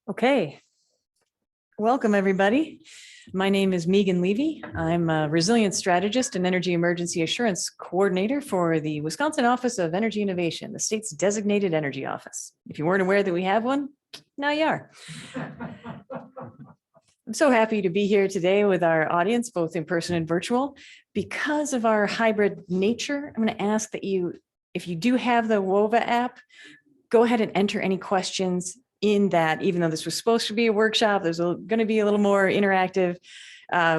Okay, welcome everybody. My name is Megan Levy. I'm a resilience strategist and energy emergency assurance coordinator for the Wisconsin Office of Energy Innovation, the state's designated energy office. If you weren't aware that we have one, now you are. I'm so happy to be here today with our audience, both in person and virtual. Because of our hybrid nature, I'm going to ask that you, if you do have the WOVA app, go ahead and enter any questions in that. Even though this was supposed to be a workshop, there's going to be a little more interactive.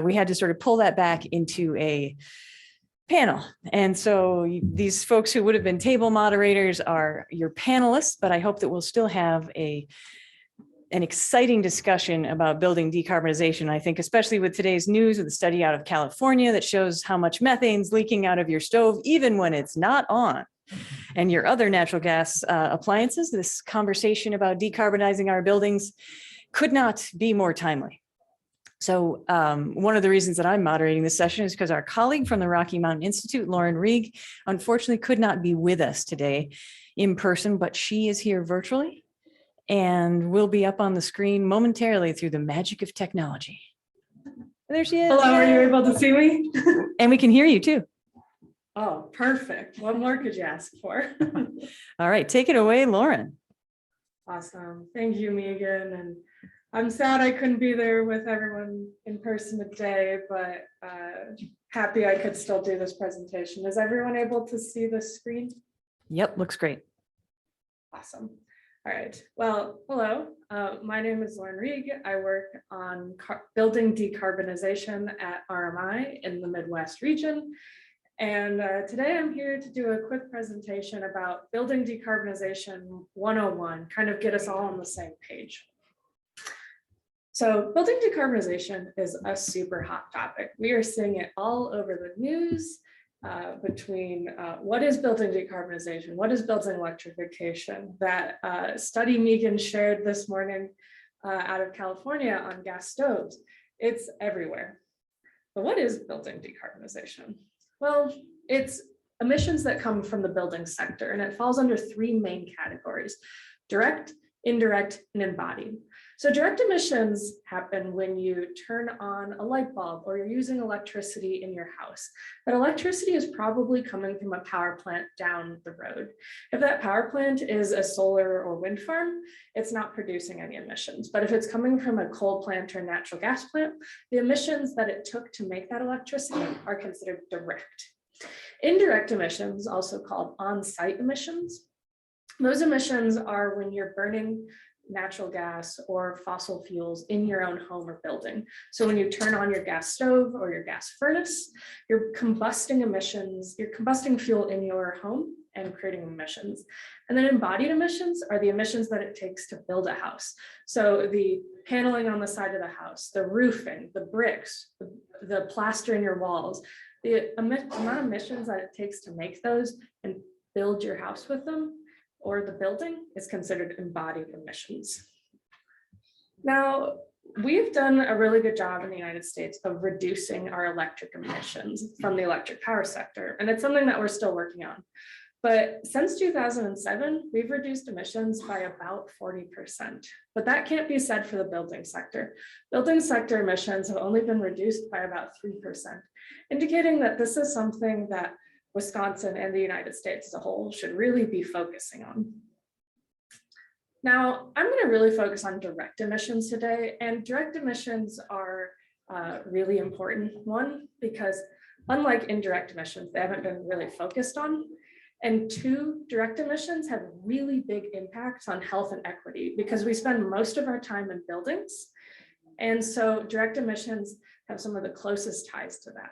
We had to sort of pull that back into a panel. And so these folks who would have been table moderators are your panelists, but I hope that we'll still have an exciting discussion about building decarbonization. I think especially with today's news, with the study out of California that shows how much methane's leaking out of your stove, even when it's not on, and your other natural gas appliances, this conversation about decarbonizing our buildings could not be more timely. So one of the reasons that I'm moderating this session is because our colleague from the Rocky Mountain Institute, Lauren Reeg, unfortunately could not be with us today in person, but she is here virtually and will be up on the screen momentarily through the magic of technology. There she is. Hello, are you able to see me? And we can hear you too. Oh, perfect. What more could you ask for? All right, take it away, Lauren. Awesome. Thank you, Megan. And I'm sad I couldn't be there with everyone in person today, but happy I could still do this presentation. Is everyone able to see the screen? Yep, looks great. Awesome. All right. Well, hello. My name is Lauren Reeg. I work on building decarbonization at RMI in the Midwest region. And today I'm here to do a quick presentation about building decarbonization 101, kind of get us all on the same page. So building decarbonization is a super hot topic. We are seeing it all over the news between what is building decarbonization, what is building electrification. That study Megan shared this morning out of California on gas stoves, it's everywhere. But what is building decarbonization? Well, it's emissions that come from the building sector, and it falls under three main categories: direct, indirect, and embodied. So direct emissions happen when you turn on a light bulb or you're using electricity in your house. That electricity is probably coming from a power plant down the road. If that power plant is a solar or wind farm, it's not producing any emissions. But if it's coming from a coal plant or natural gas plant, the emissions that it took to make that electricity are considered direct. Indirect emissions, also called on-site emissions, those emissions are when you're burning natural gas or fossil fuels in your own home or building. So when you turn on your gas stove or your gas furnace, you're combusting emissions, you're combusting fuel in your home and creating emissions. And then embodied emissions are the emissions that it takes to build a house. So the paneling on the side of the house, the roofing, the bricks, the plaster in your walls, the amount of emissions that it takes to make those and build your house with them or the building is considered embodied emissions. Now, we've done a really good job in the United States of reducing our electric emissions from the electric power sector, and it's something that we're still working on. But since 2007, we've reduced emissions by about 40%, but that can't be said for the building sector. Building sector emissions have only been reduced by about 3%, indicating that this is something that Wisconsin and the United States as a whole should really be focusing on. Now, I'm going to really focus on direct emissions today, and direct emissions are really important. One, because unlike indirect emissions, they haven't been really focused on. And two, direct emissions have really big impacts on health and equity because we spend most of our time in buildings. And so direct emissions have some of the closest ties to that.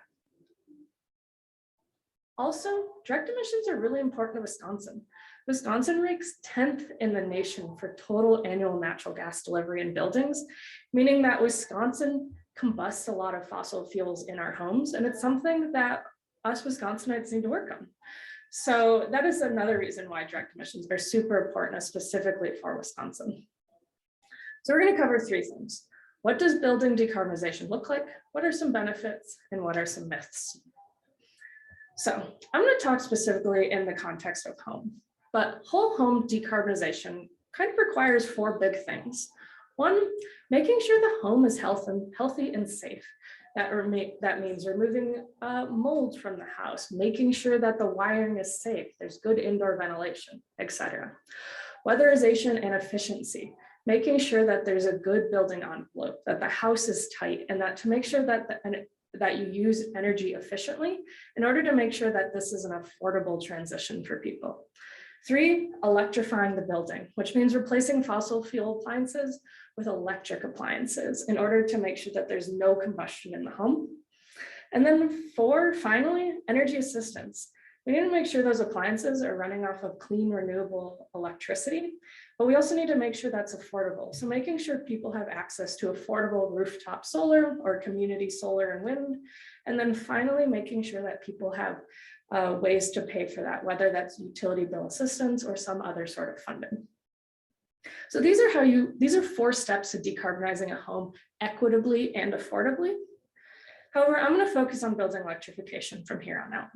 Also, direct emissions are really important to Wisconsin. Wisconsin ranks 10th in the nation for total annual natural gas delivery in buildings, meaning that Wisconsin combusts a lot of fossil fuels in our homes, and it's something that us Wisconsinites need to work on. So that is another reason why direct emissions are super important, specifically for Wisconsin. So we're going to cover three things. What does building decarbonization look like? What are some benefits and what are some myths? So I'm going to talk specifically in the context of home, but whole home decarbonization kind of requires 4 big things. 1, making sure the home is healthy and safe. That means removing mold from the house, making sure that the wiring is safe, there's good indoor ventilation, etc. Weatherization and efficiency, making sure that there's a good building envelope, that the house is tight, and that to make sure that you use energy efficiently in order to make sure that this is an affordable transition for people. 3, electrifying the building, which means replacing fossil fuel appliances with electric appliances in order to make sure that there's no combustion in the home. And then 4, finally, energy assistance. We need to make sure those appliances are running off of clean, renewable electricity, but we also need to make sure that's affordable. So making sure people have access to affordable rooftop solar or community solar and wind. And then finally, making sure that people have ways to pay for that, whether that's utility bill assistance or some other sort of funding. So these are 4 steps to decarbonizing a home equitably and affordably. However, I'm going to focus on building electrification from here on out.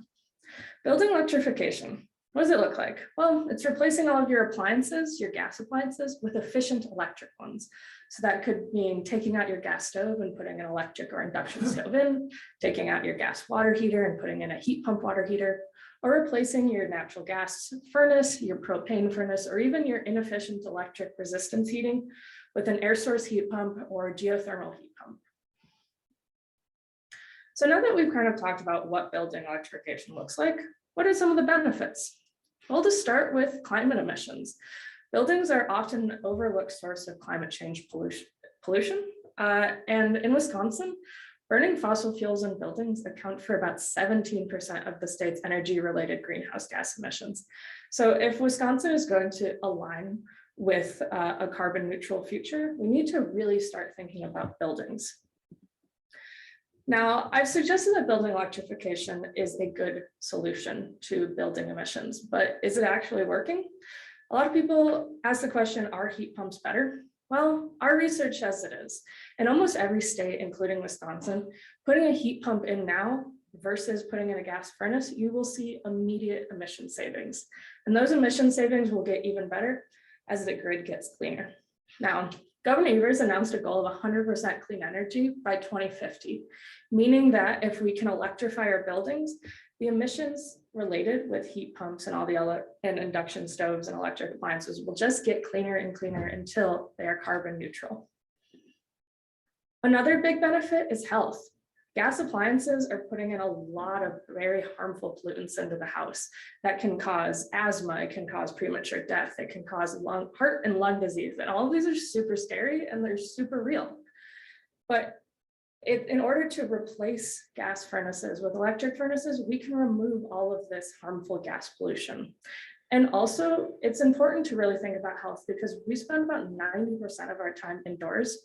Building electrification, what does it look like? Well, it's replacing all of your appliances, your gas appliances, with efficient electric ones. So that could mean taking out your gas stove and putting an electric or induction stove in, taking out your gas water heater and putting in a heat pump water heater, or replacing your natural gas furnace, your propane furnace, or even your inefficient electric resistance heating with an air source heat pump or geothermal heat pump. So now that we've kind of talked about what building electrification looks like, what are some of the benefits? Well, to start with climate emissions. Buildings are often an overlooked source of climate change pollution. And in Wisconsin, burning fossil fuels in buildings account for about 17% of the state's energy-related greenhouse gas emissions. So if Wisconsin is going to align with a carbon neutral future, we need to really start thinking about buildings. Now, I've suggested that building electrification is a good solution to building emissions, but is it actually working? A lot of people ask the question, are heat pumps better? Well, our research says it is. In almost every state, including Wisconsin, putting a heat pump in now versus putting in a gas furnace, you will see immediate emission savings. And those emission savings will get even better as the grid gets cleaner. Now, Governor Evers announced a goal of 100% clean energy by 2050, meaning that if we can electrify our buildings, the emissions related with heat pumps and all the induction stoves and electric appliances will just get cleaner and cleaner until they are carbon neutral. Another big benefit is health. Gas appliances are putting in a lot of very harmful pollutants into the house that can cause asthma, it can cause premature death, it can cause heart and lung disease. And all of these are super scary and they're super real. But in order to replace gas furnaces with electric furnaces, we can remove all of this harmful gas pollution. And also, it's important to really think about health because we spend about 90% of our time indoors,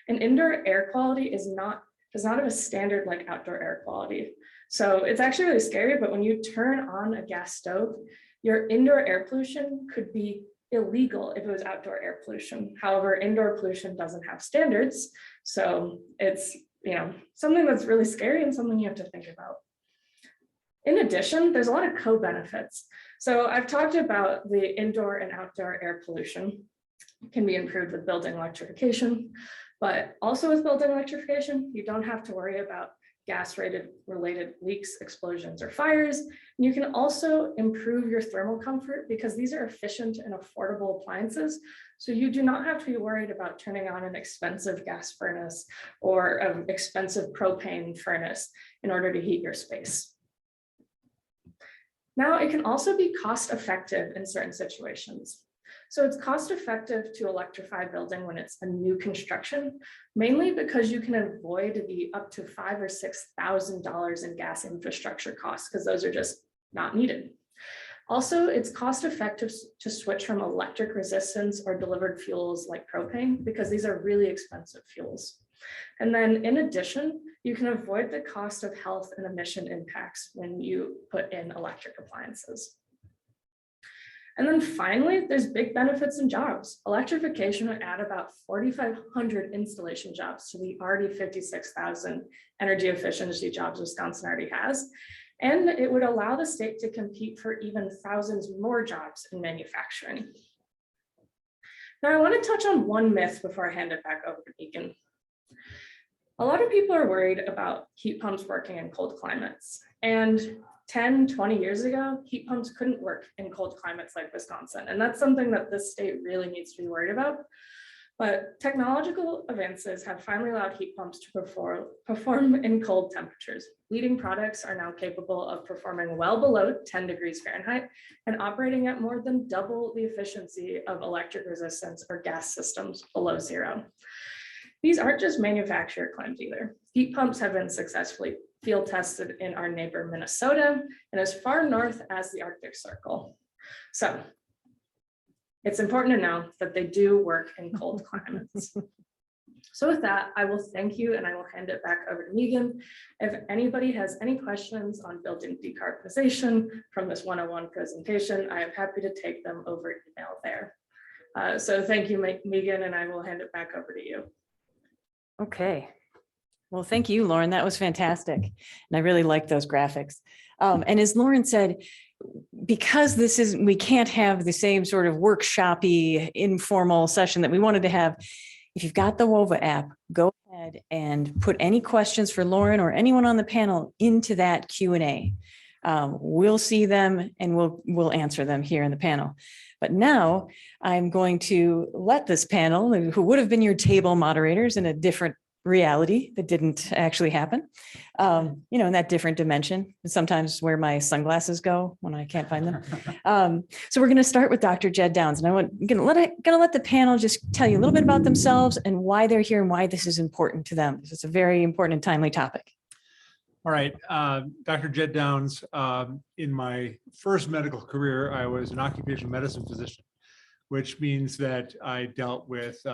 and indoor air quality does not have a standard like outdoor air quality. So it's actually really scary, but when you turn on a gas stove, your indoor air pollution could be illegal if it was outdoor air pollution. However, indoor pollution doesn't have standards. So it's something that's really scary and something you have to think about. In addition, there's a lot of co-benefits. So I've talked about the indoor and outdoor air pollution can be improved with building electrification, but also with building electrification, you don't have to worry about gas-related leaks, explosions, or fires. And you can also improve your thermal comfort because these are efficient and affordable appliances. So you do not have to be worried about turning on an expensive gas furnace or an expensive propane furnace in order to heat your space. Now, it can also be cost-effective in certain situations. So it's cost-effective to electrify a building when it's a new construction, mainly because you can avoid the up to $5,000 or $6,000 in gas infrastructure costs, because those are just not needed. Also, it's cost-effective to switch from electric resistance or delivered fuels like propane, because these are really expensive fuels. And then in addition, you can avoid the cost of health and emission impacts when you put in electric appliances. And then finally, there's big benefits in jobs. Electrification would add about 4,500 installation jobs to the already 56,000 energy efficiency jobs Wisconsin already has. And it would allow the state to compete for even thousands more jobs in manufacturing. Now, I want to touch on one myth before I hand it back over to Megan. A lot of people are worried about heat pumps working in cold climates. And 10, 20 years ago, heat pumps couldn't work in cold climates like Wisconsin. And that's something that this state really needs to be worried about. But technological advances have finally allowed heat pumps to perform in cold temperatures. Leading products are now capable of performing well below 10 degrees Fahrenheit and operating at more than double the efficiency of electric resistance or gas systems below zero. These aren't just manufacturer claims either. Heat pumps have been successfully field tested in our neighbor Minnesota and as far north as the Arctic Circle. So it's important to know that they do work in cold climates. So with that, I will thank you and I will hand it back over to Megan. If anybody has any questions on building decarbonization from this 101 presentation, I am happy to take them over email there. So thank you, Megan, and I will hand it back over to you. Okay. Well, thank you, Lauren. That was fantastic. And I really like those graphics. And as Lauren said, because we can't have the same sort of workshop-y informal session that we wanted to have. If you've got the WOVA app, go ahead and put any questions for Lauren or anyone on the panel into that Q&A. We'll see them and we'll answer them here in the panel. But now I'm going to let this panel, who would have been your table moderators in a different reality that didn't actually happen, in that different dimension, sometimes where my sunglasses go when I can't find them. So we're going to start with Dr. Jed Downs, and I'm going to let the panel just tell you a little bit about themselves and why they're here and why this is important to them. It's a very important and timely topic. All right, Dr. Jed Downs. In my first medical career, I was an occupational medicine physician, which means that I dealt with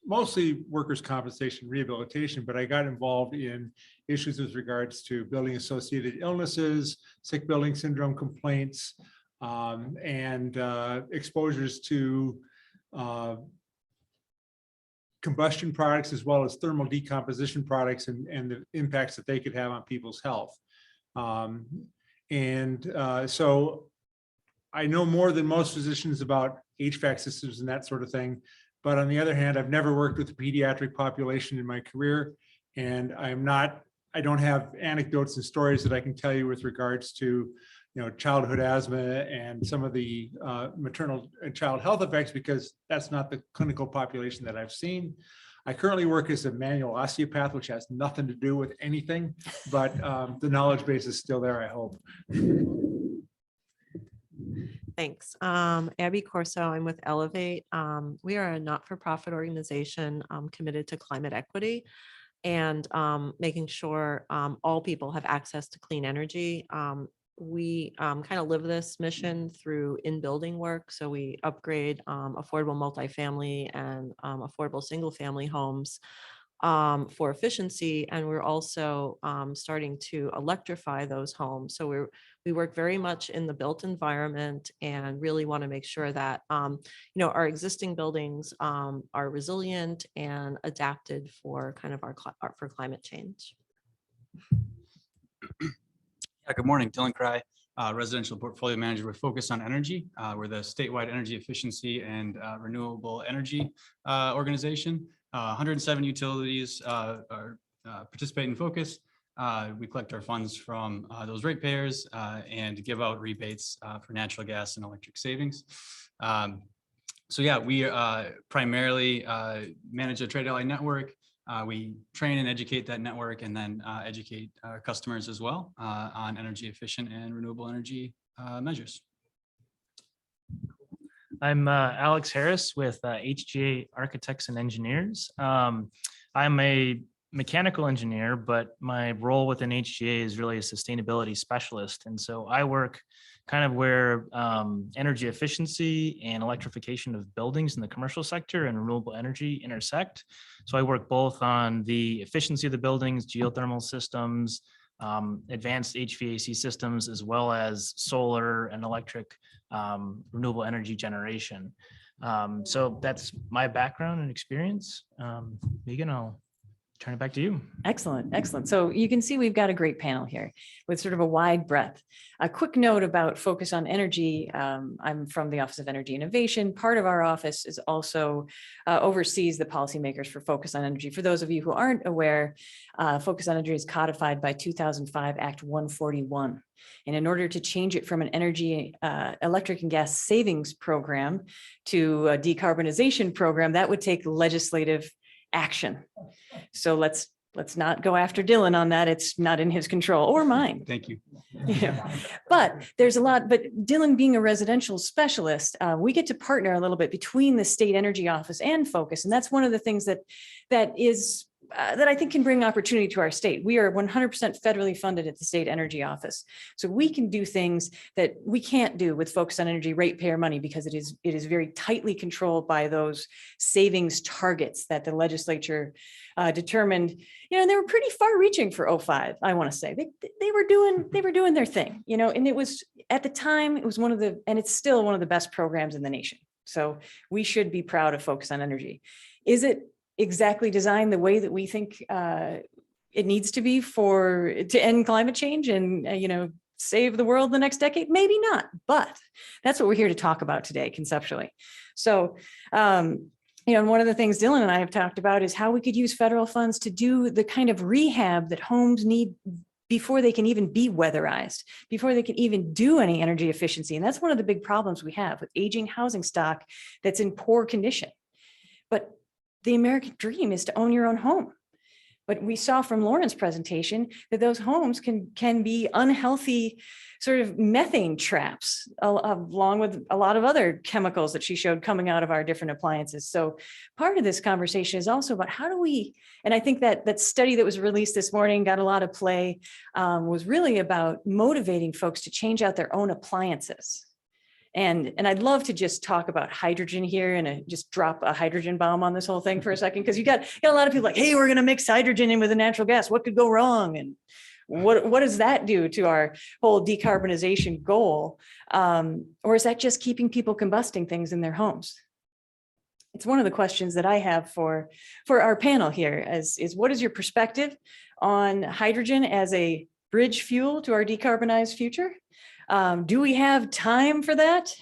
mostly workers' compensation rehabilitation, but I got involved in issues with regards to building associated illnesses, sick building syndrome complaints, and exposures to combustion products as well as thermal decomposition products and the impacts that they could have on people's health. So I know more than most physicians about HVAC systems and that sort of thing. But on the other hand, I've never worked with the pediatric population in my career, and I don't have anecdotes and stories that I can tell you with regards to, childhood asthma and some of the maternal and child health effects, because that's not the clinical population that I've seen. I currently work as a manual osteopath, which has nothing to do with anything, but the knowledge base is still there, I hope. Thanks. Abby Corso, I'm with Elevate. We are a not-for-profit organization committed to climate equity and making sure all people have access to clean energy. We kind of live this mission through in-building work. So we upgrade affordable multifamily and affordable single-family homes for efficiency. And we're also starting to electrify those homes. So we work very much in the built environment and really want to make sure that, our existing buildings are resilient and adapted for kind of for climate change. Yeah, good morning, Dylan Cry, residential portfolio manager with Focus on Energy. We're the statewide energy efficiency and renewable energy organization. 107 utilities participate in Focus. We collect our funds from those ratepayers and give out rebates for natural gas and electric savings. So yeah, we primarily manage a trade ally network. We train and educate that network and then educate our customers as well on energy efficient and renewable energy measures. I'm Alex Harris with HGA Architects and Engineers. I'm a mechanical engineer, but my role within HGA is really a sustainability specialist. And so I work kind of where energy efficiency and electrification of buildings in the commercial sector and renewable energy intersect. So I work both on the efficiency of the buildings, geothermal systems, advanced HVAC systems, as well as solar and electric renewable energy generation. So that's my background and experience. Megan, I'll turn it back to you. Excellent, excellent. So you can see we've got a great panel here with sort of a wide breadth. A quick note about focus on energy. I'm from the Office of Energy Innovation. Part of our office is also oversees the policymakers for focus on energy. For those of you who aren't aware, focus on energy is codified by 2005 Act 141. And in order to change it from an energy, electric and gas savings program to a decarbonization program, that would take legislative action. So let's not go after Dylan on that. It's not in his control or mine. Thank you. But there's a lot, but Dylan being a residential specialist, we get to partner a little bit between the state energy office and focus. And that's one of the things that I think can bring opportunity to our state. We are 100% federally funded at the state energy office. So we can do things that we can't do with focus on energy ratepayer money because it is very tightly controlled by those savings targets that the legislature determined. And they were pretty far reaching for 05, I want to say. They were doing their thing, and it was at the time, it was and it's still one of the best programs in the nation. So we should be proud of focus on energy. Is it exactly designed the way that we think it needs to be to end climate change and save the world the next decade? Maybe not, but that's what we're here to talk about today conceptually. So one of the things Dylan and I have talked about is how we could use federal funds to do the kind of rehab that homes need before they can even be weatherized, before they can even do any energy efficiency. And that's one of the big problems we have with aging housing stock that's in poor condition. But the American dream is to own your own home. But we saw from Lauren's presentation that those homes can be unhealthy sort of methane traps, along with a lot of other chemicals that she showed coming out of our different appliances. So part of this conversation is also about how do we, and I think that study that was released this morning got a lot of play, was really about motivating folks to change out their own appliances. And I'd love to just talk about hydrogen here and just drop a hydrogen bomb on this whole thing for a second, because you got a lot of people like, hey, we're going to mix hydrogen in with a natural gas. What could go wrong? And what does that do to our whole decarbonization goal? Or is that just keeping people combusting things in their homes? It's one of the questions that I have for our panel here is what is your perspective on hydrogen as a bridge fuel to our decarbonized future? Do we have time for that?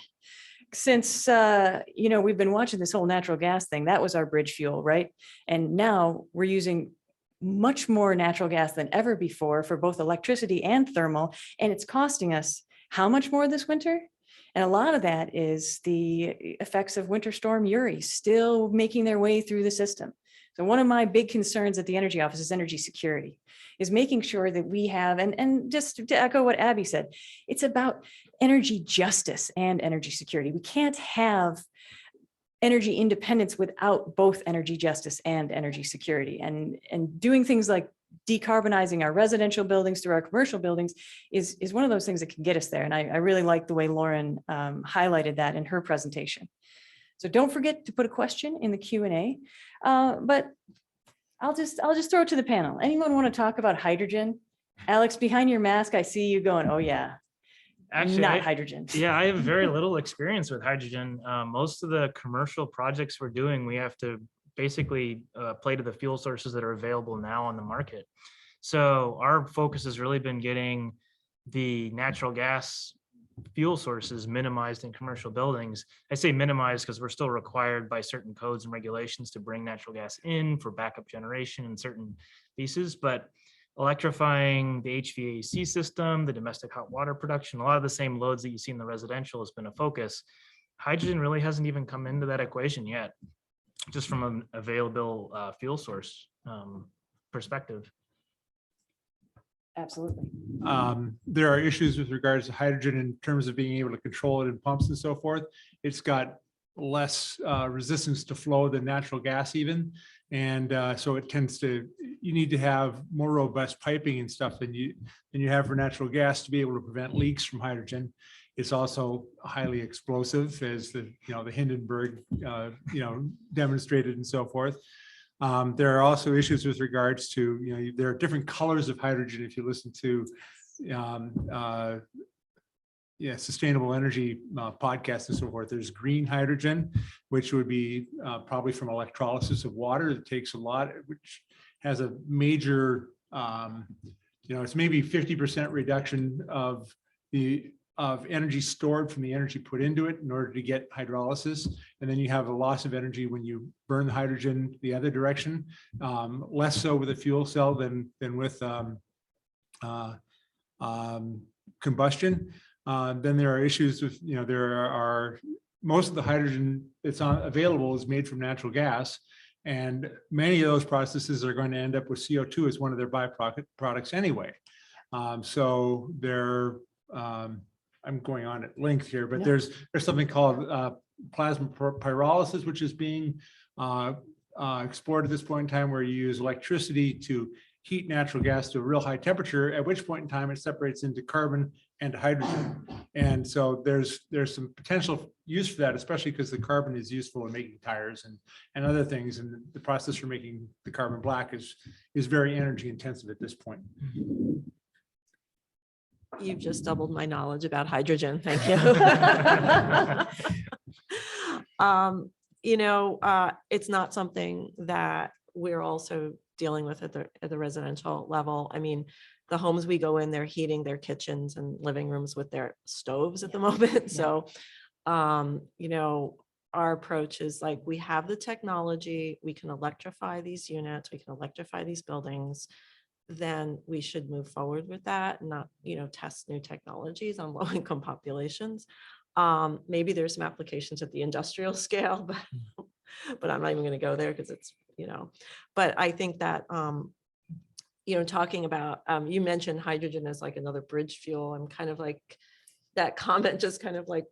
Since, we've been watching this whole natural gas thing, that was our bridge fuel, right? And now we're using much more natural gas than ever before for both electricity and thermal. And it's costing us how much more this winter? And a lot of that is the effects of Winter Storm Uri still making their way through the system. So one of my big concerns at the Energy Office is energy security, is making sure that we have, and just to echo what Abby said, it's about energy justice and energy security. We can't have energy independence without both energy justice and energy security. And doing things like decarbonizing our residential buildings through our commercial buildings is one of those things that can get us there. And I really like the way Lauren highlighted that in her presentation. So don't forget to put a question in the Q&A, but I'll just throw it to the panel. Anyone want to talk about hydrogen? Alex, behind your mask, I see you going, oh yeah, Actually, not hydrogen. Yeah, I have very little experience with hydrogen. Most of the commercial projects we're doing, we have to basically play to the fuel sources that are available now on the market. So our focus has really been getting the natural gas fuel sources minimized in commercial buildings. I say minimized because we're still required by certain codes and regulations to bring natural gas in for backup generation in certain pieces, but electrifying the HVAC system, the domestic hot water production, a lot of the same loads that you see in the residential has been a focus. Hydrogen really hasn't even come into that equation yet, just from an available fuel source perspective. Absolutely. There are issues with regards to hydrogen in terms of being able to control it in pumps and so forth. It's got less resistance to flow than natural gas even. And so it tends to, you need to have more robust piping and stuff than you have for natural gas to be able to prevent leaks from hydrogen. It's also highly explosive, as the Hindenburg demonstrated and so forth. There are also issues with regards to, there are different colors of hydrogen. If you listen to sustainable energy podcasts and so forth, there's green hydrogen, which would be probably from electrolysis of water. It takes a lot, which has a major, it's maybe 50% reduction of energy stored from the energy put into it in order to get hydrolysis. And then you have a loss of energy when you burn the hydrogen the other direction, less so with a fuel cell than with combustion. Then there are issues with, most of the hydrogen that's available is made from natural gas. And many of those processes are going to end up with CO2 as one of their byproducts anyway. So they're, I'm going on at length here, but there's something called plasma pyrolysis, which is being explored at this point in time, where you use electricity to heat natural gas to a real high temperature, at which point in time it separates into carbon and hydrogen. And so there's some potential use for that, especially because the carbon is useful in making tires and other things. And the process for making the carbon black is very energy intensive at this point. You've just doubled my knowledge about hydrogen. Thank you. It's not something that we're also dealing with at the residential level. I mean, the homes we go in, they're heating their kitchens and living rooms with their stoves at the moment. So, our approach is like, we have the technology, we can electrify these units, we can electrify these buildings, then we should move forward with that, and not, test new technologies on low-income populations. Maybe there's some applications at the industrial scale, but I'm not even going to go there because it's, but I think that, talking about, you mentioned hydrogen as like another bridge fuel. I'm kind of like, that comment just kind of like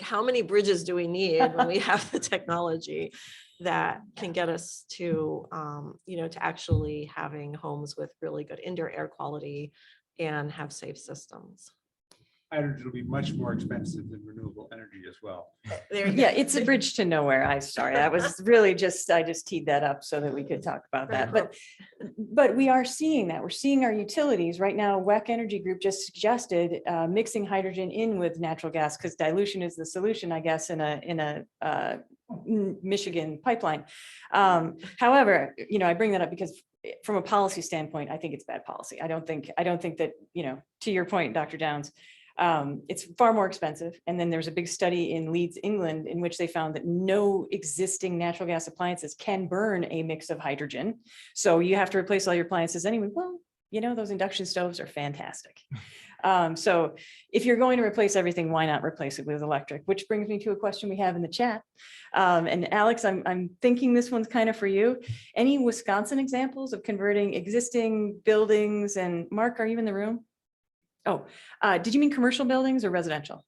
how many bridges do we need when we have the technology that can get us to, to actually having homes with really good indoor air quality and have safe systems. Hydrogen will be much more expensive than renewable energy as well. Yeah, it's a bridge to nowhere. I'm sorry. I was really I just teed that up so that we could talk about that. But we are seeing that. We're seeing our utilities right now. WEC Energy Group just suggested mixing hydrogen in with natural gas, because dilution is the solution, I guess, in a Michigan pipeline. However, I bring that up because from a policy standpoint, I think it's bad policy. I don't think that, to your point, Dr. Downs, it's far more expensive. And then there's a big study in Leeds, England, in which they found that no existing natural gas appliances can burn a mix of hydrogen. So you have to replace all your appliances anyway. Well, those induction stoves are fantastic. So if you're going to replace everything, why not replace it with electric? Which brings me to a question we have in the chat. And Alex, I'm thinking this one's kind of for you. Any Wisconsin examples of converting existing buildings? And Mark, are you in the room? Oh, did you mean commercial buildings or residential?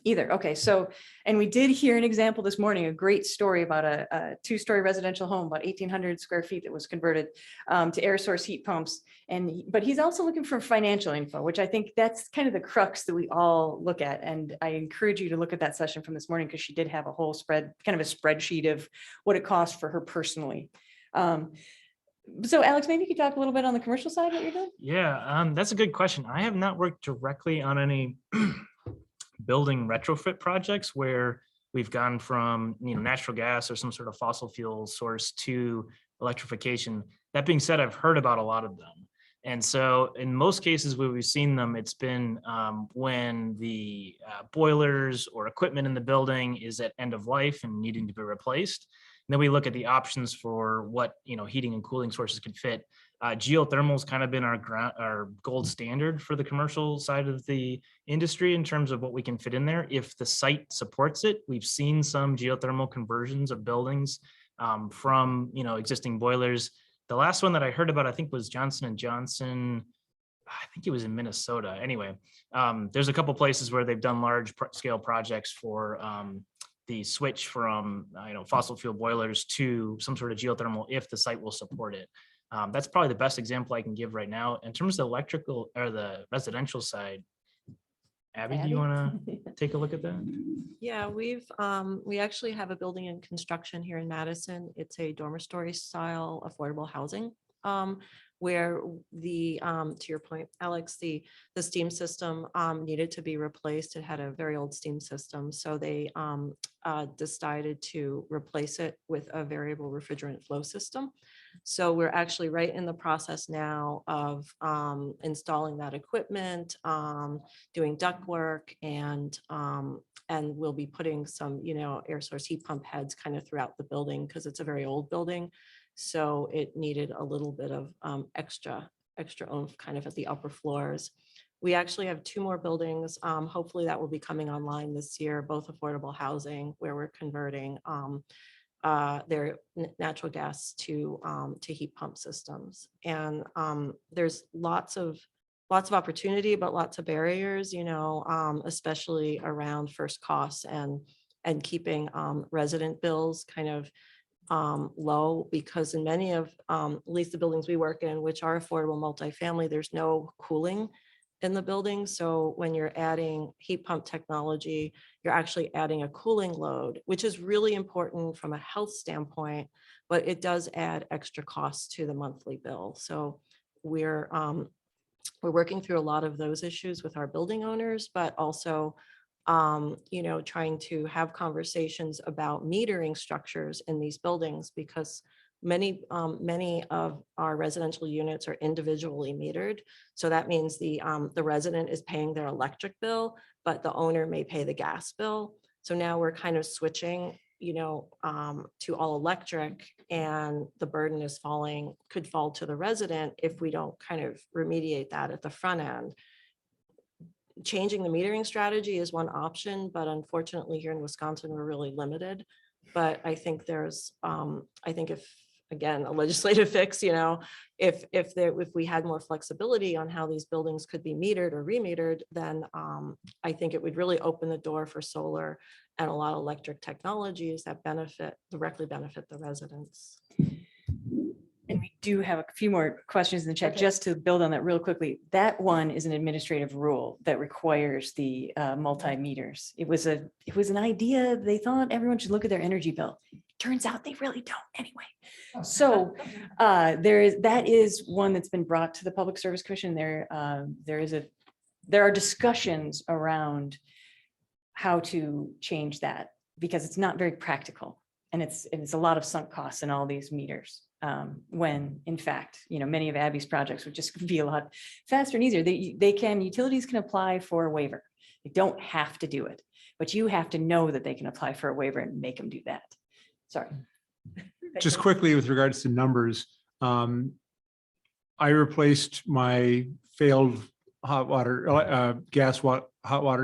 Either. Okay. So, and we did hear an example this morning, a great story about a two-story residential home, about 1,800 square feet, that was converted to air source heat pumps. But he's also looking for financial info, which I think that's kind of the crux that we all look at. And I encourage you to look at that session from this morning, because she did have a whole kind of a spreadsheet of what it cost for her personally. So Alex, maybe you could talk a little bit on the commercial side, what you're doing? Yeah, that's a good question. I have not worked directly on any building retrofit projects where we've gone from natural gas or some sort of fossil fuel source to electrification. That being said, I've heard about a lot of them. And so in most cases where we've seen them, it's been when the boilers or equipment in the building is at end of life and needing to be replaced. And then we look at the options for what heating and cooling sources could fit. Geothermal has kind of been our gold standard for the commercial side of the industry in terms of what we can fit in there. If the site supports it, we've seen some geothermal conversions of buildings from existing boilers. The last one that I heard about, I think, was Johnson & Johnson. I think it was in Minnesota. Anyway, there's a couple places where they've done large scale projects for the switch from fossil fuel boilers to some sort of geothermal if the site will support it. That's probably the best example I can give right now. In terms of the electrical or the residential side, Abby, do you want to take a look at that? Yeah, we actually have a building in construction here in Madison. It's a dormitory style affordable housing, where to your point, Alex, the steam system needed to be replaced. It had a very old steam system, so they decided to replace it with a variable refrigerant flow system. So we're actually right in the process now of installing that equipment, doing duct work, and we'll be putting some, air source heat pump heads kind of throughout the building because it's a very old building. So it needed a little bit of extra oomph kind of at the upper floors. We actually have 2 more buildings. Hopefully that will be coming online this year, both affordable housing where we're converting their natural gas to heat pump systems. And there's lots of opportunity, but lots of barriers, especially around first costs and keeping resident bills kind of low, because in many of at least the buildings we work in, which are affordable multifamily, there's no cooling in the building. So when you're adding heat pump technology, you're actually adding a cooling load, which is really important from a health standpoint, but it does add extra costs to the monthly bill. So we're working through a lot of those issues with our building owners, but also trying to have conversations about metering structures in these buildings, because many of our residential units are individually metered. So that means the resident is paying their electric bill, but the owner may pay the gas bill. So now we're kind of switching, to all electric, and the burden could fall to the resident if we don't kind of remediate that at the front end. Changing the metering strategy is one option, but unfortunately here in Wisconsin, we're really limited. But I think there's, if, again, a legislative fix, if we had more flexibility on how these buildings could be metered or remetered, then I think it would really open the door for solar and a lot of electric technologies that directly benefit the residents. And we do have a few more questions in the chat. Okay. Just to build on that real quickly. That one is an administrative rule that requires the multimeters. It was an idea. They thought everyone should look at their energy bill. Turns out they really don't anyway. So that is one that's been brought to the Public Service Commission. There are discussions around how to change that, because it's not very practical, and it's a lot of sunk costs in all these meters. When in fact, many of Abby's projects would just be a lot faster and easier. Utilities can apply for a waiver. They don't have to do it, but you have to know that they can apply for a waiver and make them do that. Sorry. Just quickly with regards to numbers, I replaced my failed hot water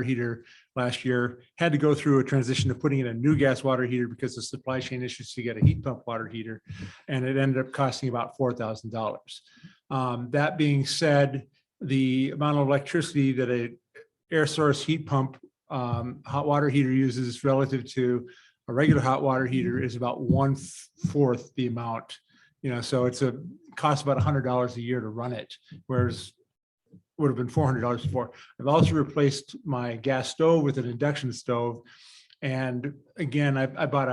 heater last year, had to go through a transition to putting in a new gas water heater because of supply chain issues to get a heat pump water heater. And it ended up costing about $4,000. That being said, the amount of electricity that a air source heat pump hot water heater uses relative to a regular hot water heater is about 1/4 the amount. So costs about $100 a year to run it, whereas would have been $400 before. I've also replaced my gas stove with an induction stove. And again, I bought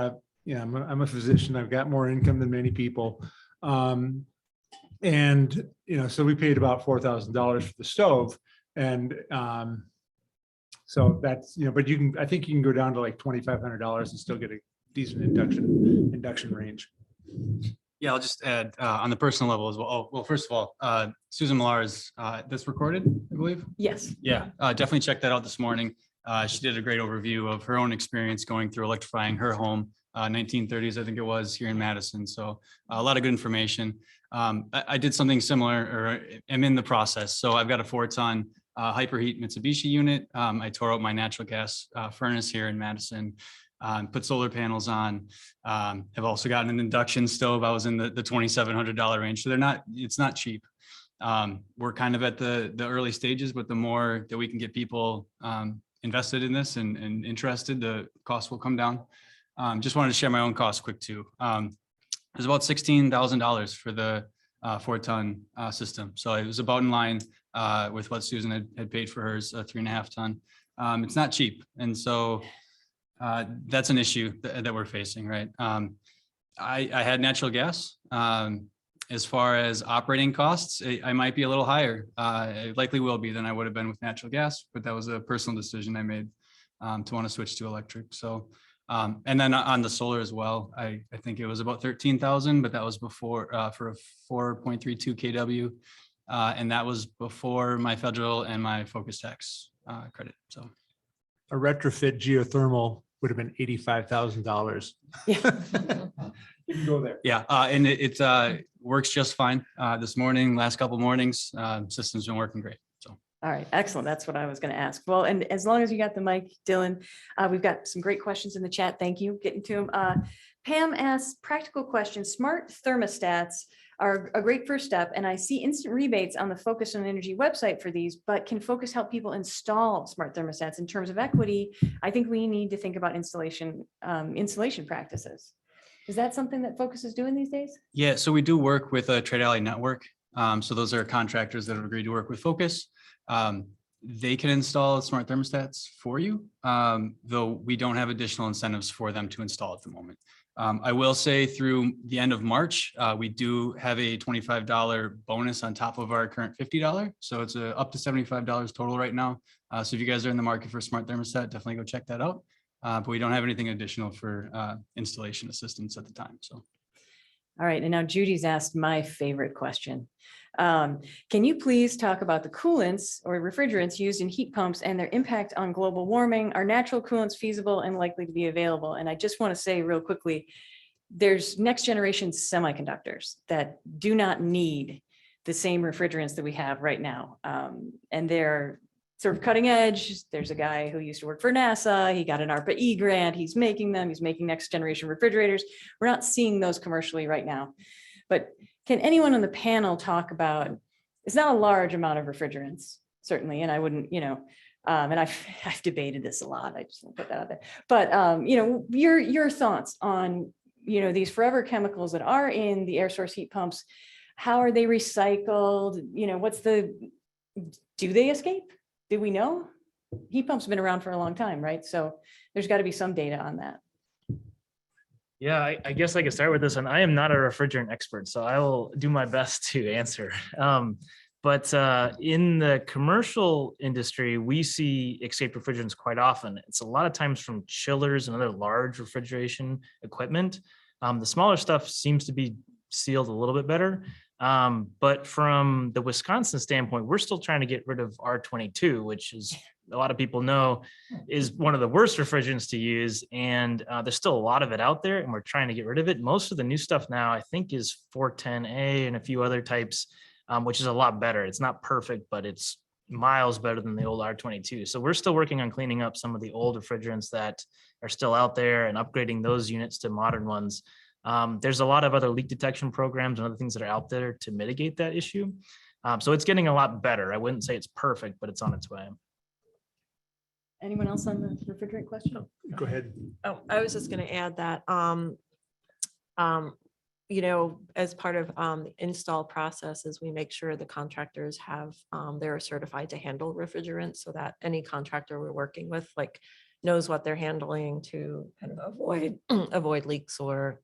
I'm a physician. I've got more income than many people. So we paid about $4,000 for the stove. And so that's, but I think you can go down to like $2,500 and still get a decent induction range. Yeah, I'll just add on the personal level as well. Oh, well, first of all, Susan Millar is that's recorded, I believe. Yes. Yeah, definitely check that out this morning. She did a great overview of her own experience going through electrifying her home, 1930s, I think it was, here in Madison. So a lot of good information. I did something similar, or am in the process. So I've got a 4-ton hyperheat Mitsubishi unit. I tore out my natural gas furnace here in Madison. Put solar panels on, have also gotten an induction stove. I was in the $2,700 range. So it's not cheap. We're kind of at the early stages, but the more that we can get people invested in this and interested, the cost will come down. Just wanted to share my own cost quick too. It was about $16,000 for the 4-ton system. So it was about in line with what Susan had paid for hers, 3.5 ton. It's not cheap. And so that's an issue that we're facing, right? I had natural gas. As far as operating costs, I might be a little higher. It likely will be than I would have been with natural gas, but that was a personal decision I made to want to switch to electric. So And then on the solar as well, I think it was about 13,000, but that was before for a 4.32 kW. And that was before my federal and my focus tax credit. So A retrofit geothermal would have been $85,000. Yeah. You can go there. yeah, and it works just fine. This morning, last couple mornings, system's been working great. So. All right, excellent. That's what I was going to ask. Well, and as long as you got the mic, Dylan, we've got some great questions in the chat. Thank you. Getting to them. Pam asks, practical question. Smart thermostats are a great first step, and I see instant rebates on the Focus on Energy website for these, but can Focus help people install smart thermostats? In terms of equity, I think we need to think about installation practices. Is that something that Focus is doing these days? Yeah, so we do work with a Trade Ally network. So those are contractors that have agreed to work with Focus. They can install smart thermostats for you, though we don't have additional incentives for them to install at the moment. I will say through the end of March, we do have a $25 bonus on top of our current $50. So it's up to $75 total right now. So if you guys are in the market for a smart thermostat, definitely go check that out. But we don't have anything additional for installation assistance at the time. So. All right, and now Judy's asked my favorite question. Can you please talk about the coolants or refrigerants used in heat pumps and their impact on global warming? Are natural coolants feasible and likely to be available? And I just want to say real quickly, there's next generation semiconductors that do not need the same refrigerants that we have right now. And they're sort of cutting edge. There's a guy who used to work for NASA. He got an ARPA-E grant. He's making them. He's making next generation refrigerators. We're not seeing those commercially right now. But can anyone on the panel talk about, it's not a large amount of refrigerants, certainly, and I wouldn't, and I've debated this a lot. I just want to put that out there. But, your thoughts on, these forever chemicals that are in the air source heat pumps, how are they recycled? Do they escape? Do we know? Heat pumps have been around for a long time, right? So there's got to be some data on that. Yeah, I guess I could start with this one. I am not a refrigerant expert, so I will do my best to answer. But in the commercial industry, we see escaped refrigerants quite often. It's a lot of times from chillers and other large refrigeration equipment. The smaller stuff seems to be sealed a little bit better. But from the Wisconsin standpoint, we're still trying to get rid of R22, which is, a lot of people know, is one of the worst refrigerants to use. And there's still a lot of it out there, and we're trying to get rid of it. Most of the new stuff now, I think, is 410A and a few other types, which is a lot better. It's not perfect, but it's miles better than the old R22. So we're still working on cleaning up some of the old refrigerants that are still out there and upgrading those units to modern ones. There's a lot of other leak detection programs and other things that are out there to mitigate that issue. So it's getting a lot better. I wouldn't say it's perfect, but it's on its way. Anyone else on the refrigerant question? Go ahead. Oh, I was just going to add that, as part of the install processes, we make sure the contractors have, they're certified to handle refrigerants, so that any contractor we're working with, knows what they're handling to kind of avoid leaks or,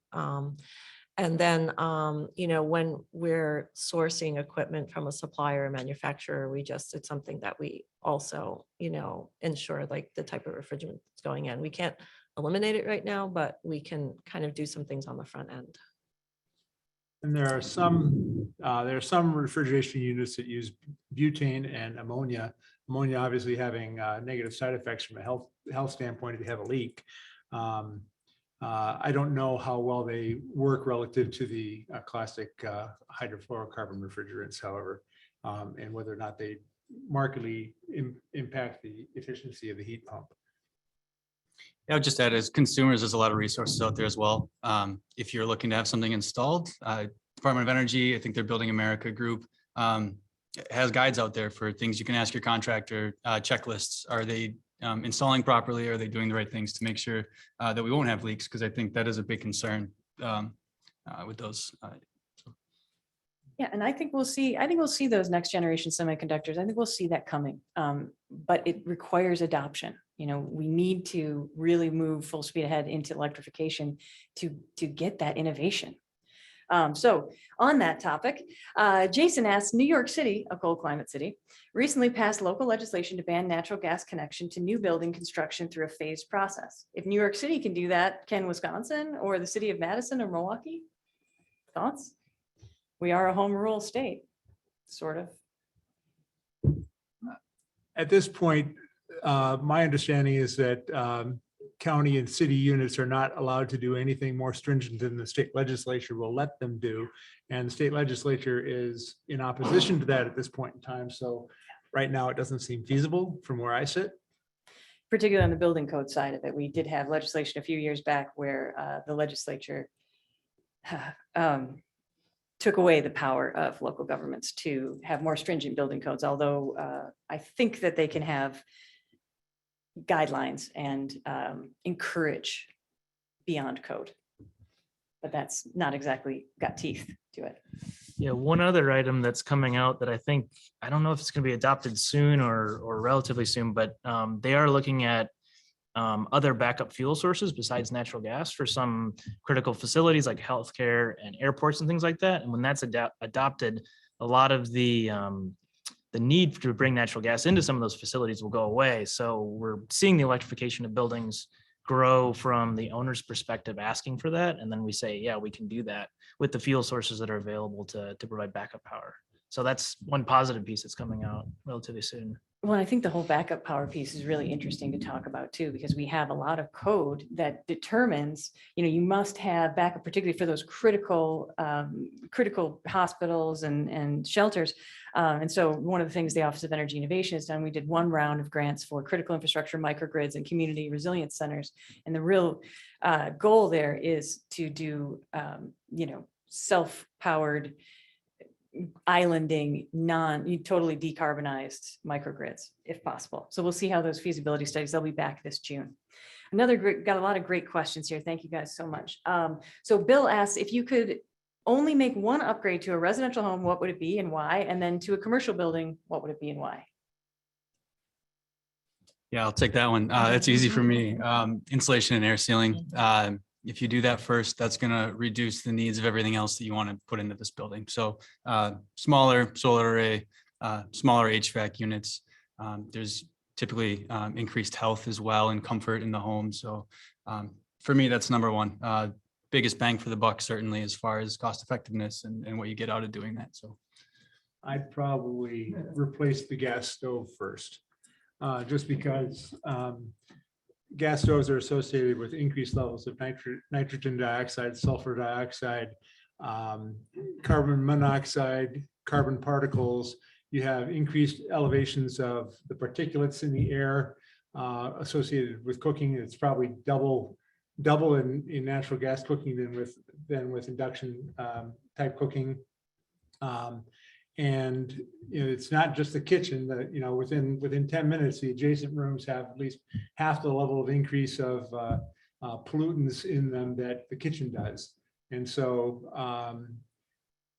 and then, when we're sourcing equipment from a supplier or manufacturer, it's something that we also, ensure the type of refrigerant that's going in. We can't eliminate it right now, but we can kind of do some things on the front end. And there are some refrigeration units that use butane and ammonia. Ammonia obviously having negative side effects from a health standpoint if you have a leak. I don't know how well they work relative to the classic hydrofluorocarbon refrigerants, however, and whether or not they markedly impact the efficiency of the heat pump. I would just add, as consumers, there's a lot of resources out there as well. If you're looking to have something installed, Department of Energy, I think their Building America group has guides out there for things you can ask your contractor, checklists. Are they installing properly? Are they doing the right things to make sure that we won't have leaks? Because I think that is a big concern with those. Yeah, and I think we'll see those next generation semiconductors. I think we'll see that coming, but it requires adoption. We need to really move full speed ahead into electrification to get that innovation. So on that topic, Jason asks, New York City, a cold climate city, recently passed local legislation to ban natural gas connection to new building construction through a phased process. If New York City can do that, can Wisconsin or the city of Madison or Milwaukee? Thoughts? We are a home rule state, sort of. At this point, my understanding is that county and city units are not allowed to do anything more stringent than the state legislature will let them do. And the state legislature is in opposition to that at this point in time. So right now, it doesn't seem feasible from where I sit. Particularly on the building code side of it. We did have legislation a few years back where the legislature took away the power of local governments to have more stringent building codes, although I think that they can have guidelines and encourage beyond code. But that's not exactly got teeth to it. Yeah, one other item that's coming out that I think, I don't know if it's going to be adopted soon or relatively soon, but they are looking at other backup fuel sources besides natural gas for some critical facilities like healthcare and airports and things like that. And when that's adopted, a lot of the need to bring natural gas into some of those facilities will go away. So we're seeing the electrification of buildings grow from the owner's perspective, asking for that. And then we say, yeah, we can do that with the fuel sources that are available to provide backup power. So that's one positive piece that's coming out relatively soon. Well, I think the whole backup power piece is really interesting to talk about too, because we have a lot of code that determines, you must have backup, particularly for those critical hospitals and shelters. And so one of the things the Office of Energy Innovation has done, we did one round of grants for critical infrastructure, microgrids, and community resilience centers. And the real goal there is to do, self-powered islanding, totally decarbonized microgrids if possible. So we'll see how those feasibility studies, they'll be back this June. Got a lot of great questions here. Thank you guys so much. So Bill asks, if you could only make one upgrade to a residential home, what would it be and why? And then to a commercial building, what would it be and why? Yeah, I'll take that one. That's easy for me. Insulation and air sealing. If you do that first, that's going to reduce the needs of everything else that you want to put into this building. So smaller solar array, smaller HVAC units. There's typically increased health as well and comfort in the home. So for me, that's number one. Biggest bang for the buck, certainly, as far as cost effectiveness and what you get out of doing that. So I'd probably replace the gas stove first, just because gas stoves are associated with increased levels of nitrogen dioxide, sulfur dioxide, carbon monoxide, carbon particles. You have increased elevations of the particulates in the air associated with cooking. It's probably double in natural gas cooking than with induction type cooking. And it's not just the kitchen that, within 10 minutes, the adjacent rooms have at least half the level of increase of pollutants in them that the kitchen does. And so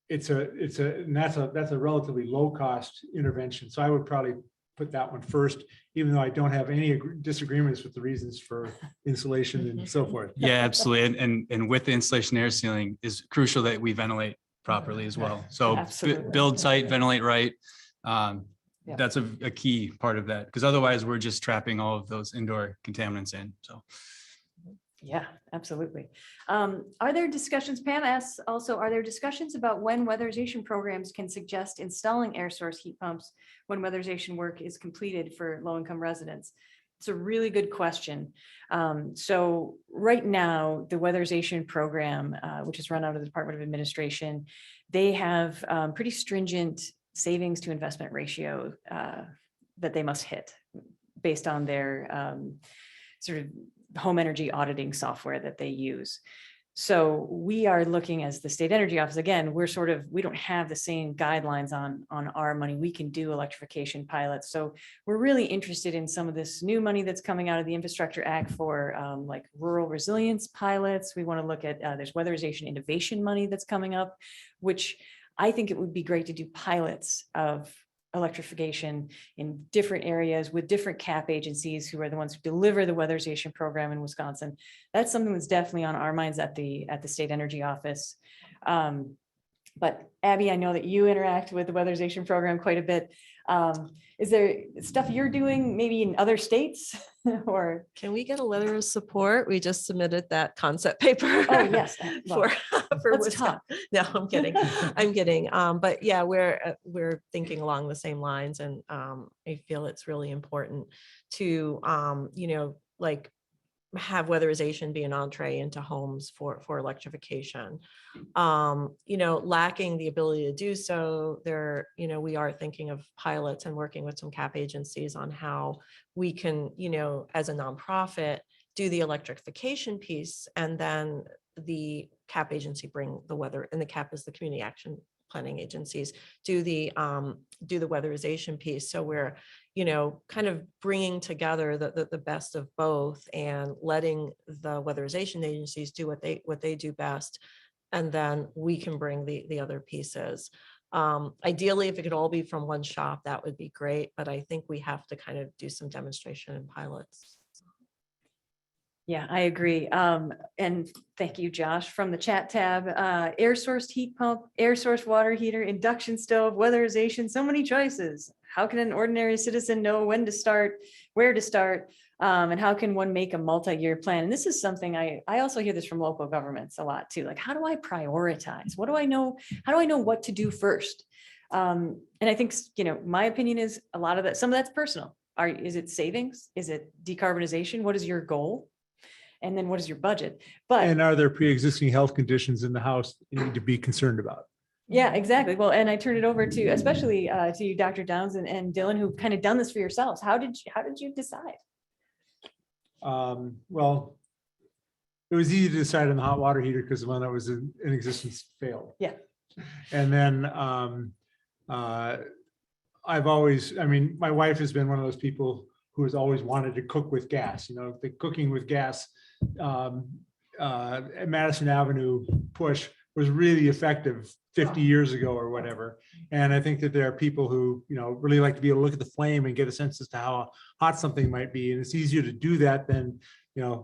that's a relatively low cost intervention. So I would probably put that one first, even though I don't have any disagreements with the reasons for insulation and so forth. yeah, absolutely. And with the insulation air sealing is crucial that we ventilate properly as well. So build site, ventilate right. That's a key part of that, because otherwise we're just trapping all of those indoor contaminants in. So yeah, absolutely. Are there discussions, Pam asks also, are there discussions about when weatherization programs can suggest installing air source heat pumps when weatherization work is completed for low-income residents? It's a really good question. So right now, the weatherization program, which is run out of the Department of Administration, they have pretty stringent savings to investment ratio that they must hit based on their sort of home energy auditing software that they use. So we are looking as the state energy office, again, we don't have the same guidelines on our money. We can do electrification pilots. So we're really interested in some of this new money that's coming out of the Infrastructure Act for like rural resilience pilots. We want to look at, there's weatherization innovation money that's coming up, which I think it would be great to do pilots of electrification in different areas with different CAP agencies who are the ones who deliver the weatherization program in Wisconsin. That's something that's definitely on our minds at the state energy office. But Abby, I know that you interact with the weatherization program quite a bit. Is there stuff you're doing maybe in other states or? Can we get a letter of support? We just submitted that concept paper. Oh, yes. Well, for let's Wisconsin. talk. No, I'm kidding. I'm kidding. But yeah, we're thinking along the same lines, and I feel it's really important to like have weatherization be an entree into homes for electrification. Lacking the ability to do so, we are thinking of pilots and working with some CAP agencies on how we can, as a nonprofit, do the electrification piece, and then the CAP agency bring the weather, and the CAP is the community action planning agencies, do the weatherization piece. So we're kind of bringing together the best of both and letting the weatherization agencies do what they do best, and then we can bring the other pieces. Ideally, if it could all be from one shop, that would be great, but I think we have to kind of do some demonstration and pilots. Yeah, I agree. And thank you, Josh, from the chat tab. Air source heat pump, air source water heater, induction stove, weatherization, so many choices. How can an ordinary citizen know when to start, where to start, and how can one make a multi-year plan? And this is something I also hear this from local governments a lot too. Like, how do I prioritize? What do I know? How do I know what to do first? And I think, my opinion is a lot of that, some of that's personal. Is it savings? Is it decarbonization? What is your goal? And then what is your budget? And are there pre-existing health conditions in the house you need to be concerned about? Yeah, exactly. Well, and I turn it over to, especially to you, Dr. Downs and Dylan, who've kind of done this for yourselves. How did you decide? Well, it was easy to decide on the hot water heater because the one that was in existence failed. Yeah. And then I've always, my wife has been one of those people who has always wanted to cook with gas. The cooking with gas at Madison Avenue push was really effective 50 years ago or whatever. And I think that there are people who, really like to be able to look at the flame and get a sense as to how hot something might be. And it's easier to do that than, an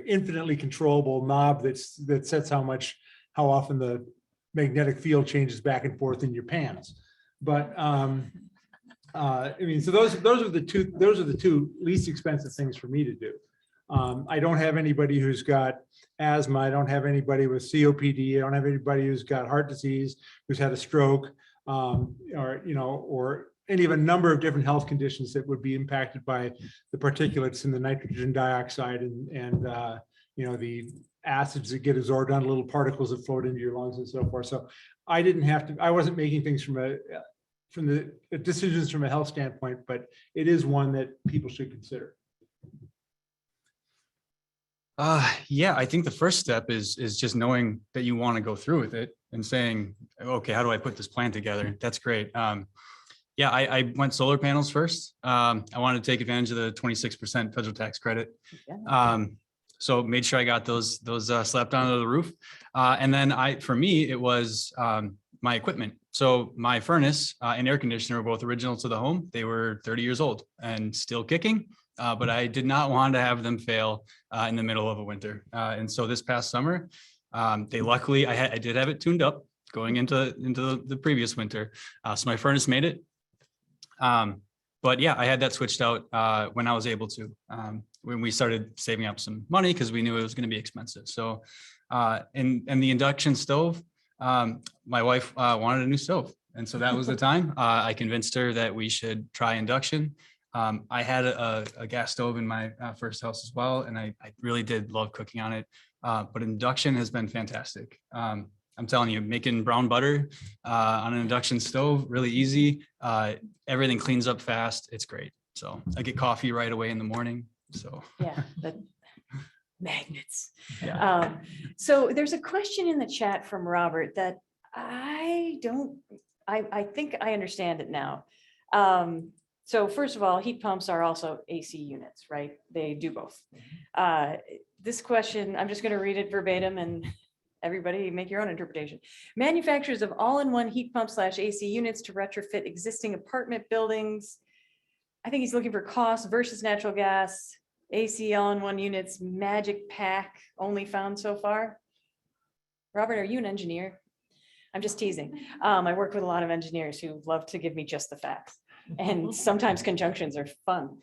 infinitely controllable knob that sets how often the magnetic field changes back and forth in your pans. But so those are the two least expensive things for me to do. I don't have anybody who's got asthma. I don't have anybody with COPD. I don't have anybody who's got heart disease, who's had a stroke, or any of a number of different health conditions that would be impacted by the particulates and the nitrogen dioxide and the acids that get absorbed on little particles that float into your lungs and so forth. So I wasn't making things from the decisions from a health standpoint, but it is one that people should consider. Yeah, I think the first step is just knowing that you want to go through with it and saying, okay, how do I put this plan together? That's great. Yeah, I went solar panels first. I wanted to take advantage of the 26% federal tax credit. So made sure I got those slapped onto the roof. And then for me, it was my equipment. So my furnace and air conditioner were both original to the home. They were 30 years old and still kicking. But I did not want to have them fail in the middle of a winter. And so this past summer, luckily I did have it tuned up going into the previous winter. So my furnace made it. But yeah, I had that switched out when I was able to, when we started saving up some money because we knew it was going to be expensive. So and the induction stove, my wife wanted a new stove. And so that was the time I convinced her that we should try induction. I had a gas stove in my first house as well, and I really did love cooking on it. But induction has been fantastic. I'm telling you, making brown butter on an induction stove, really easy. Everything cleans up fast. It's great. So I get coffee right away in the morning. So yeah, magnets. Yeah. So there's a question in the chat from Robert that I think I understand it now. So first of all, heat pumps are also AC units, right? They do both. This question, I'm just going to read it verbatim, and everybody make your own interpretation. Manufacturers of all-in-one heat pump / AC units to retrofit existing apartment buildings. I think he's looking for cost versus natural gas, AC all-in-one units, magic pack only found so far. Robert, are you an engineer? I'm just teasing. I work with a lot of engineers who love to give me just the facts. And sometimes conjunctions are fun.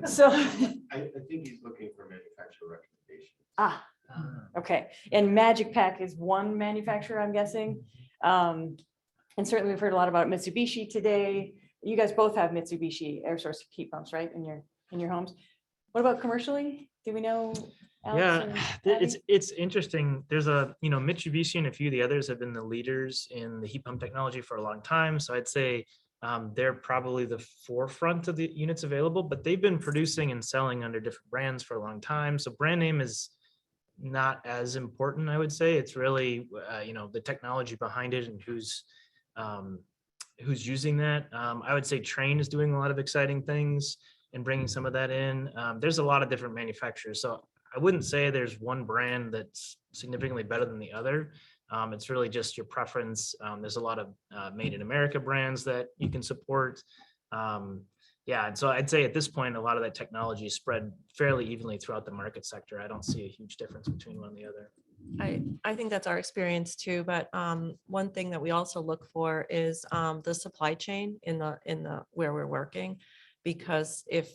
So. I think he's looking for manufacturer recommendation. Okay. And Magic Pack is one manufacturer, I'm guessing. And certainly we've heard a lot about Mitsubishi today. You guys both have Mitsubishi air source heat pumps, right? In your homes. What about commercially? Do we know? Alex and it's interesting. There's Mitsubishi and a few of the others have been the leaders in the heat pump technology for a long time. So I'd say they're probably the forefront of the units available, but they've been producing and selling under different brands for a long time. So brand name is not as important, I would say. It's really the technology behind it and who's using that. I would say Trane is doing a lot of exciting things and bringing some of that in. There's a lot of different manufacturers, so I wouldn't say there's one brand that's significantly better than the other. It's really just your preference. There's a lot of made in America brands that you can support. And so I'd say at this point, a lot of that technology is spread fairly evenly throughout the market sector. I don't see a huge difference between one and the other. I think that's our experience too, but one thing that we also look for is the supply chain in the where we're working, because if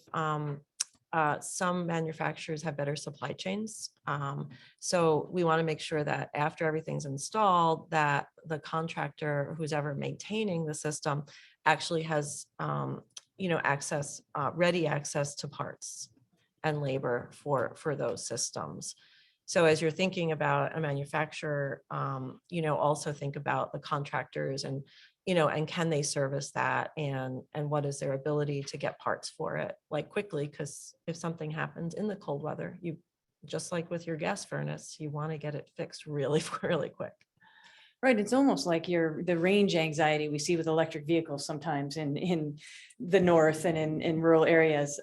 some manufacturers have better supply chains. So we want to make sure that after everything's installed, that the contractor who's ever maintaining the system actually has, ready access to parts and labor for those systems. So as you're thinking about a manufacturer, also think about the contractors and can they service that, and what is their ability to get parts for it quickly? Because if something happens in the cold weather, you just like with your gas furnace, you want to get it fixed really, really quick. Right. It's almost like the range anxiety we see with electric vehicles sometimes in the north and in rural areas.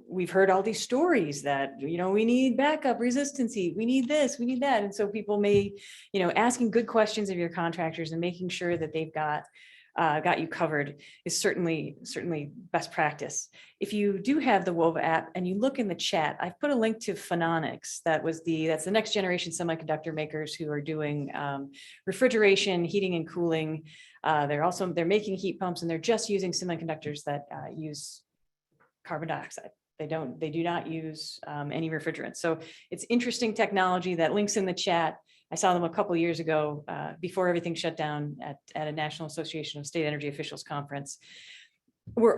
We've heard all these stories that, we need backup resiliency, we need this, we need that. And so people may, asking good questions of your contractors and making sure that they've got you covered is certainly best practice. If you do have the WOVA app and you look in the chat, I've put a link to Phononics. That's the next generation semiconductor makers who are doing refrigeration, heating and cooling. They're making heat pumps, and they're just using semiconductors that use carbon dioxide. They do not use any refrigerants. So it's interesting technology. That link's in the chat. I saw them a couple of years ago before everything shut down at a National Association of State Energy Officials conference. We're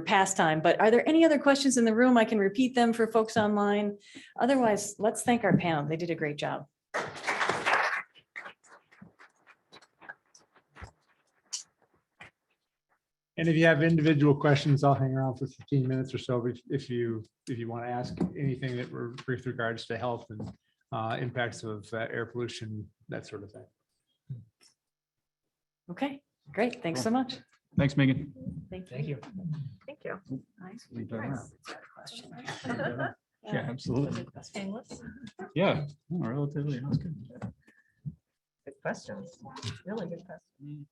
past time, but are there any other questions in the room? I can repeat them for folks online. Otherwise, let's thank our panel. They did a great job. And if you have individual questions, I'll hang around for 15 minutes or so if you want to ask anything that were with regards to health and impacts of air pollution, that sort of thing. Okay, great. Thanks so much. Thanks, Megan. Thank you. Thank you. Question. Yeah, absolutely. Painless. Yeah, relatively. That's good. Good questions. Really good questions.